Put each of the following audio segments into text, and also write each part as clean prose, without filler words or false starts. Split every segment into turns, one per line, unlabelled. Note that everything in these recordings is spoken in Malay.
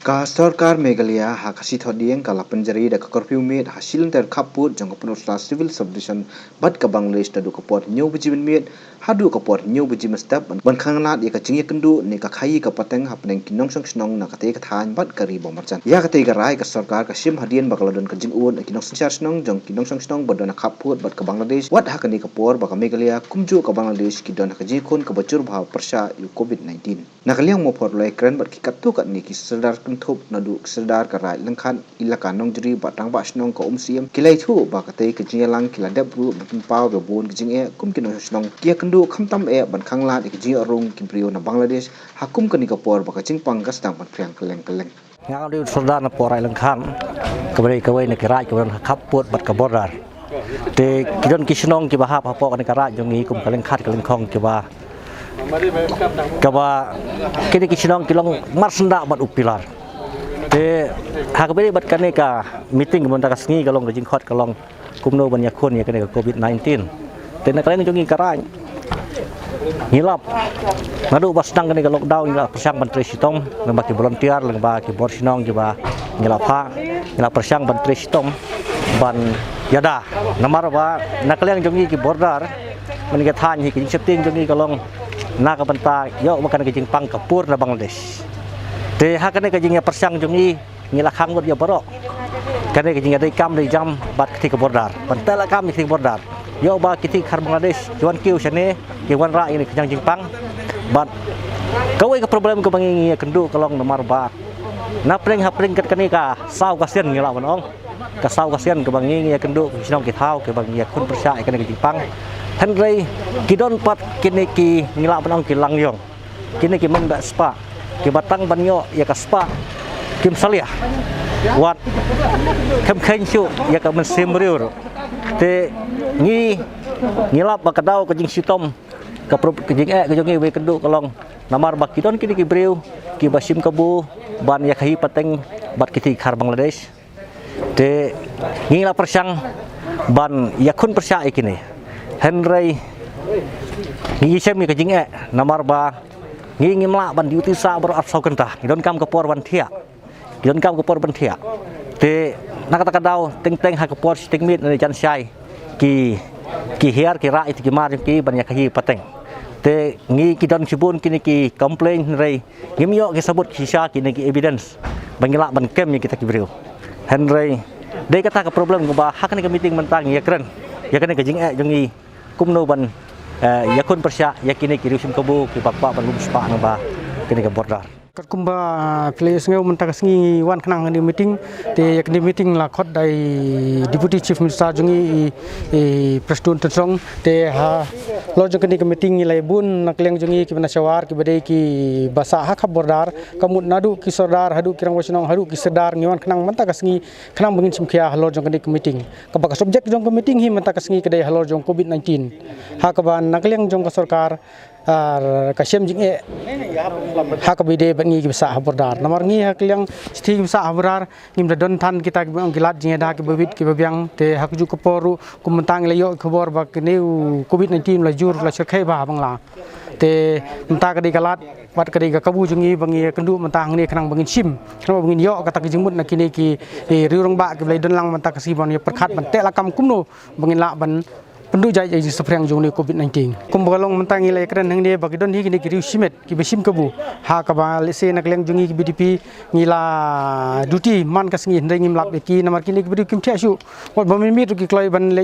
Ka Sarkar Meghalaya hakasi thodieng kala penjari da korpiu met hasil ter kaput jong penusla civil subdivision bat ka Bangladesh da du kapot nyu bujimen met hadu kapot nyu bujimen step ban khanglat ya ka jingi kendu ne ka khai ka pateng hapneng kinong sang snong na ka te ka than bat ka ri bomarchan ya ka te ka rai ka sarkar ka sim hadien bakaladon ka jing un kinong sang snong jong kinong sang snong badona kaput bat ka Bangladesh wat hakani ka por ba ka Meghalaya kumju ka Bangladesh kidon ka ji khon ka bacur bhaw persha yu covid-19 nakaliang mo por loi kran bat ki katu ka ni ki sadar thop nadu sedar ka rai langkhan ilaka nong jri batang ba snong ko siam kilai thu ba ka te ka jingalang kila dab ru bin paw be bon jing e kum kin snong kia kendu khamtam e ban khangla ki ji arung kim prio na Bangladesh hakum kani ka por ba ka jingpang ka stang ban priang keleng
ngang di sedar na por rai langkhan kabrai kawai na kirai kawan khaput bat ka borar te kidon kisnong ki bahap hapo kan ka rai jongi kum kaleng khat kaleng khong ki ba kaba kini kisnong kilong marsenda bat upilar te hakberi bat kane ka meeting mon ta kasngi kalong jing khot kalong kumno ban yakun ya kane ka covid-19 te na kalen jongi karai ngilap nadu bas nang kane ka lockdown ngilap persang ban tresitong ngba ki volunteer ngba ki bor sinong ki ba ngilap ha ngilap persang ban tresitong ban yada namar ba nakaleng jongi ki bordar man ka than hi ki setting jongi kalong na ka banta yo makan ka jing pang kapur na Bangladesh te hakane ka jing persang jongi ngila khang ya borok kane ka jing dai kam dai jam bat ki ka bordar bantala kam ki bordar yo ba ki khar Bangladesh juan kiu sane ki wan ra ini ka jing pang bat kawai ka problem ka bangi kendu kalong namar ba na pring hapring kat kane ka saw kasian ngila manong ka saw kasian ka bangi ya kendu sinong ki thau ka bangi kun persya kane ka jing pang Henry kidon pat kini ki ngila banong ki langyong kini ki menda spa ki batang banyo ya ka spa kim salia wat kem khenchu ya ka mensim riur te ngi ngilap ba kadau ka jing sitom ka jing ka jongi we kendu kalong namar ba kidon kini ki breu ki basim kabu ban ya khahi pateng bat kiti khar Bangladesh te ngila persang ban yakun persya ikini Henry ngi sem ka jing namar ba ngi ngimla ban diuti sa ber at saukentah idon kam ka por ban thia idon kam ka por ban thia te nakata kadau teng ha ka por sting mit ni jan sai ki hiar ki ra it ki mar ki ban ya kahi pateng te ngi kidon sibun kini ki complain Henry ngimyo ki sabut ki sha kini ki evidence bangila ban kem ni kita ki brio Henry dei kata ka problem ba hakani ka meeting mentang ya keren ya kene ka jing jongi kumno ban yakun persya yakini ki rusim kabu ki bakpa ban lumspa na ba kini ka bordar
kumba place ngeu mentak sngi wan khnang ni meeting te yakni meeting la khot dai deputy chief minister jongi preston tsong te ha lo jong kini meeting lai bun nakleng jongi ki bana shawar ki badai ki basa ha khab bordar kamut nadu ki sordar hadu kirang wasinong hadu ki sedar ngiwan khnang mentak sngi khnang bangin simkhia lo jong kini meeting ka ba subject jong meeting hi mentak sngi kedai halo jong covid-19 ha ka ban nakleng jong ka sarkar kasem jing hak bide bangi ki sa bordar namar ngi hak yang sthi sa habrar ngim don than kita ki bang gilat jing da ki bibit ki babyang te hak ju ko poru kumantang le yo khobor ba ki new covid-19 la jur la serkhai ba bangla te menta ka di galat wat ka di ka kabu jungi bangi kendu mentang ni khnang bangin sim khnang bangin yo kata ki jingmut na kini ki riurang ba ki blai don lang menta ka si bon ye perkhat ban te la kam kumno bangin la ban pendu jai jai seprang jong ni covid-19 kumbalong mentang ilai kran hang ni bagi don hi ni ki simet ki besim kabu ha ka ba lese nak leng jongi ki BDP ngila duty man ka sngi ndai ngim lap ki namar ki ni ki kim thia su wat bamin mi ki kloi ban le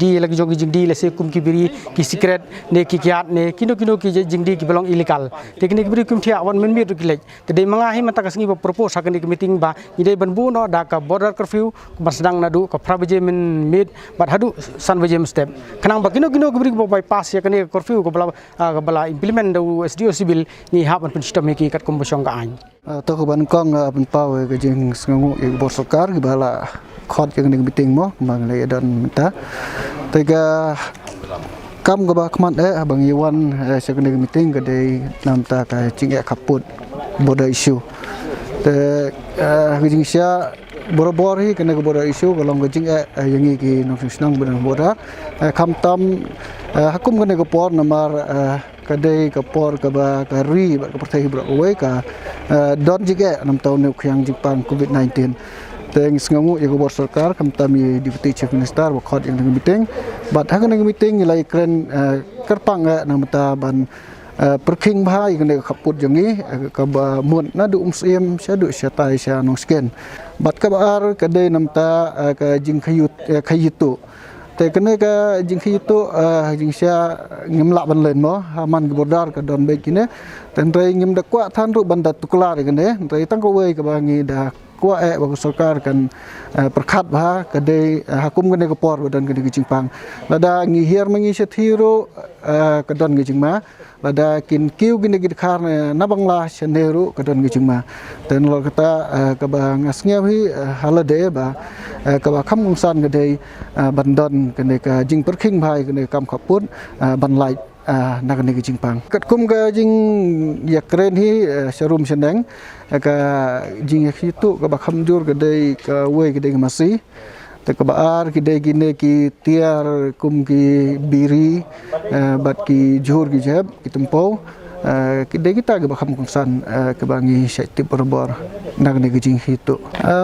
di lagi jongi jing di lese kum ki biri ki secret ne ki kiat ne kino ki jing di ki belong illegal te ki ni ki kim thia wan min mi ki le te de manga hi mata ka sngi ba propose ha ni ki meeting ba ide ban bu no da ka border curfew ba sedang nadu ka prabaje min mid bat hadu san baje step kanang bagino gibri bo bypass ya kane curfew ko bala implement do SDO civil ni haban pen system ki kat kombosong ka an
to ko ban kong ban paw ke jing sngu e bor sarkar ki bala khot yang ning meeting mo mang le dan ta tega kam ga ba khman bang iwan secondary meeting ga dei nam ta ka jing kaput border issue te jing sia bor hi kena ke border issue kalau ngajing yangi ki nong senang benar border kam tam hakum kena ke por namar kadai ka por ka ba ka ri ba ka pertai bro we ka don jige nam taw ne khyang jipang COVID-19 teng sngamu ya gobor sarkar kam tami deputy chief minister wa khot yang meeting bat ha kan meeting lai kren kerpang nam ta ban perking bhai kan khaput jangi ka ba mun na du siem sha du sha tai sha nong sken bat ka bar kadai nam ta ka jing khayitu te kene ka jing khayitu jing sha ngimla ban len mo man gobordar ka don be kine ten rei ngim da kwa than ru ban da tukla re kene rei tang ko we ka ba ngi da kwa bagi sarkar kan perkhat bah kadai hakum kan ke por badan kan ke jingpang lada ngihir mengi sethiru kadon ke jingma lada kin kiu gini gid khar na bangla seneru kadon ke jingma ten lo kata ka ba ngasnge hi halade ba ka ba kham ngsan kadai bandon kan ke jing perking bhai kan kam khapun ban lai nak ni ke jingpang kat kum ga jing ya kren hi serum seneng ka jing itu ka bakham jur ka dei ka we ka dei masih te ka baar ki dei gine ki tiar kum ki biri bat ki jur ki jab ki tempo ki dei kita ka bakham kongsan ka bangi syatip berbor nak ni ke jing itu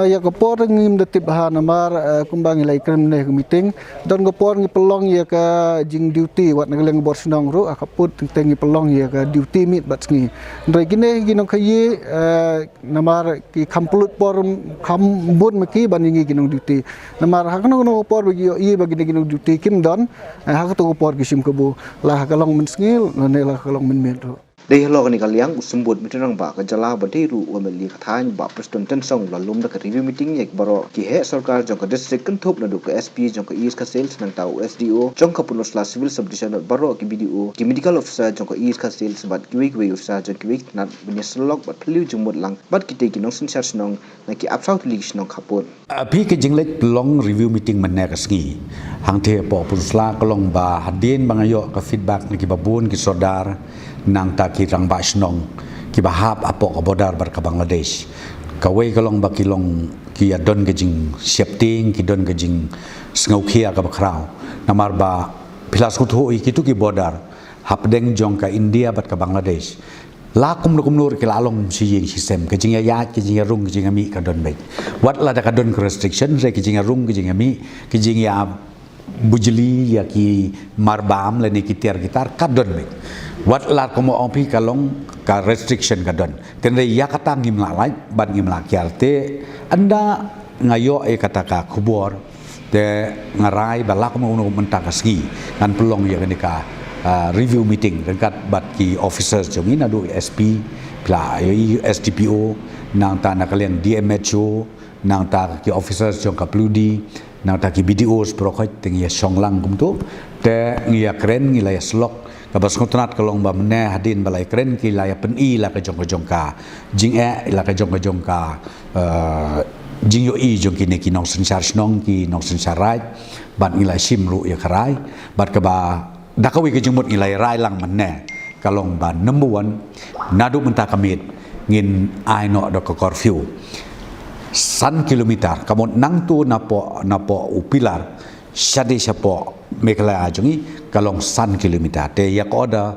ya ka por ngim de tip ha namar kum bangi lai krem ne meeting don ka por ngi pelong ya ka jing duty wat nak leng bor senong ru akaput teng ngi pelong ya ka duty mit bat ngi ndai gine ginong khayi namar ki khamplut por kham bun maki ban ngi ginong duty namar hakno no por bagi i bagi ginong duty kim don hak to por kisim kebu lah kalong men ngil ne lah kalong men met ru
dei halok ni kaliang usumbut mitrang ba ka jala ba dei ru wa meli khathang ba preston ten song la lum da ka review meeting ek baro ki he sarkar jong ka district kan thop na du ka SP jong ka east ka sales nang tau SDO jong ka punos la civil subdivision baro ki BDO ki medical officer jong ka east ka sales bat ki we officer jong ki we nat bunya slok bat phliu jong mot lang bat ki te ki nong sin charge nong na ki up south league nong khapot
api ke jinglek long review meeting man ka sngi hang the po punos la kolong ba hadin bangayo ka feedback ni ki babun ki sodar nang ta ki rang ba snong ki bahap apok bodar bar ka Bangladesh ka we kalong ba kilong ki adon ke jing shepting ki don ke jing sngo khia ka bakrao namar ba pilas ku thu ki tu ki bodar hap deng jong ka India bat ka Bangladesh la kum nur ki lalong si ying system ke jing ya ki jing rung ki jing mi ka don be wat la da ka don restriction re ki jing rung ki jing mi ki jing ya bujli ya ki marbam le ni ki tiar gitar ka don be wat lar komo opi kalong ka restriction kadon tende ya kata ngimla lai ban ngimla kiarte anda ngayo kata ka kubor te ngarai balak mo uno mentaka ski kan pelong ya ka review meeting dekat bat ki officers jomi nadu SP pla SDPO nang ta nakalian DMHO nang ta ki officers jong ka pludi nang ta ki BDOs prokhot teng ya songlang kumtu te ngia kren ngilaya slok kabas ngotnat kalong ba mene hadin balai kren ki laya peni la ka jong ka jing la ka jong ka jing yo i jong ki ne ki nong sensar snong ki nong sensar rai bat ngilai simru ya karai bat ka ba dakawi ke jengmut ngilai rai lang mene kalong ba number 1 nadu menta kamit ngin ai no do ka curfew san kilometer kamot nang tu napo upilar syadi sapo mekala ajongi kalong san kilometer te yak order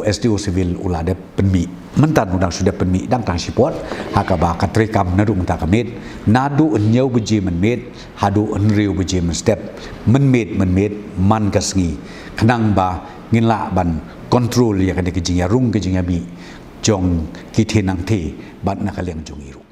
SDO civil ulade penmi mentan undang sudah penmi dang tang sipot hakaba katrekam nadu menta kamit nadu nyau beji menmet hadu enriu beji men step menmet man kasngi kenang ba nginla ban control ya kan ke jing ya rung ke jing ya bi jong ki tenang te bat nakaliang jongiru